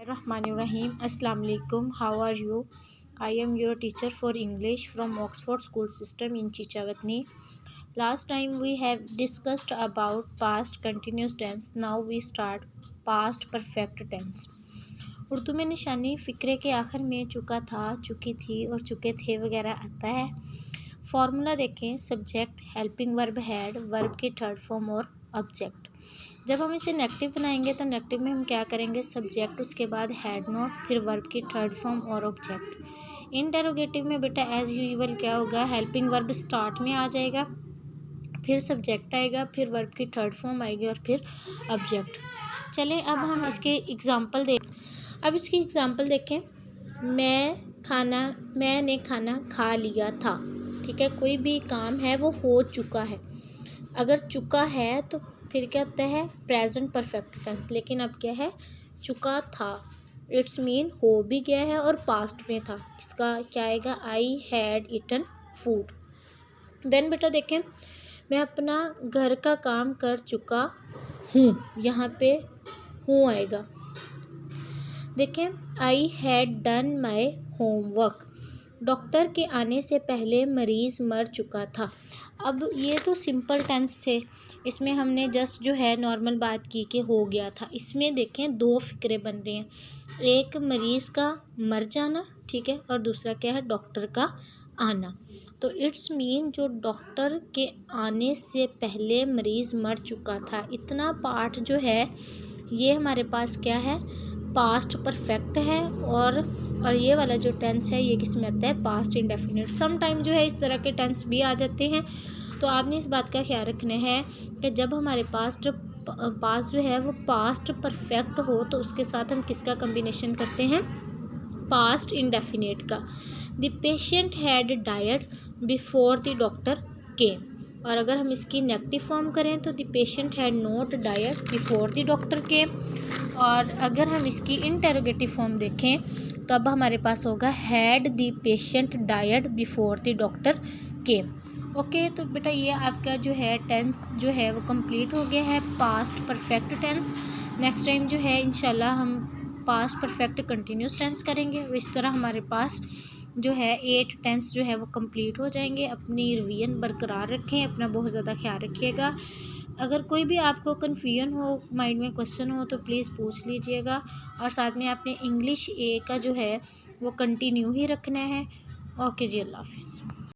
Rahmanirrahim. Assalamu alaikum. How are you? I am your teacher for English from Oxford School System in Chichavatni. Last time we have discussed about past continuous tense. Now we start past perfect tense. Urdu में निशानी फ़िक्रे के आखिर में चुका था, चुकी थी और चुके थे वगैरह आता है। फॉर्मूला देखें, subject, helping verb had, verb की थर्ड फॉर्म और ऑब्जेक्ट। जब हम इसे नेगेटिव बनाएंगे तो नेगेटिव में हम क्या करेंगे, सब्जेक्ट, उसके बाद हैड नॉट, फिर वर्ब की थर्ड फॉर्म और ऑब्जेक्ट। इंटेरोगेटिव में बेटा एज़ यूजुअल क्या होगा, हेल्पिंग वर्ब स्टार्ट में आ जाएगा, फिर सब्जेक्ट आएगा, फिर वर्ब की थर्ड फॉर्म आएगी और फिर ऑब्जेक्ट। चलें अब हम इसके एग्ज़ाम्पल देखें। मैंने खाना खा लिया था। ठीक है, कोई भी काम है वो हो चुका है। अगर चुका है तो फिर क्या होता है, प्रेजेंट परफेक्ट टेंस। लेकिन अब क्या है, चुका था, इट्स मीन हो भी गया है और पास्ट में था। इसका क्या आएगा, I had eaten food. Then बेटा देखें, मैं अपना घर का काम कर चुका हूँ, यहाँ पे हूँ आएगा। देखें, I had done my homework. Doctor के आने से पहले मरीज़ मर चुका था। अब ये तो सिंपल टेंस थे, इसमें हमने जस्ट जो है नॉर्मल बात की कि हो गया था। इसमें देखें दो फ़िक्रे बन रहे हैं, एक मरीज़ का मर जाना, ठीक है, और दूसरा क्या है, डॉक्टर का आना। तो इट्स मीन जो डॉक्टर के आने से पहले मरीज़ मर चुका था, इतना पार्ट जो है ये हमारे पास क्या है, पास्ट परफेक्ट है। और ये वाला जो टेंस है ये किस में आता है, पास्ट इंडेफिनिट। सम टाइम जो है इस तरह के टेंस भी आ जाते हैं। तो आपने इस बात का ख्याल रखना है कि जब हमारे पास जो है वो पास्ट परफेक्ट हो तो उसके साथ हम किसका कम्बिनेशन करते हैं, पास्ट इंडेफिनिट का। The patient had died before the doctor केम। और अगर हम इसकी नेगेटिव फॉर्म करें तो the patient had not died before the doctor केम। और अगर हम इसकी इंटेरोगेटिव फॉर्म देखें तो अब हमारे पास होगा had the patient died before the doctor came. Okay, तो बेटा ये आपका जो है टेंस जो है वो कंप्लीट हो गया है, past perfect tense. Next time जो है इंशाल्लाह हम पास्ट परफेक्ट कंटिन्यूस टेंस करेंगे। इस तरह हमारे पास जो है 8 टेंस जो है वो कंप्लीट हो जाएंगे। अपनी रिवीजन बरकरार रखें, अपना बहुत ज़्यादा ख्याल रखिएगा। अगर कोई भी आपको कन्फ्यूजन हो, माइंड में क्वेश्चन हो तो प्लीज़ पूछ लीजिएगा। और साथ में आपने इंग्लिश ए का जो है वो कंटिन्यू ही रखना है। ओके जी, अल्लाह हाफिज़।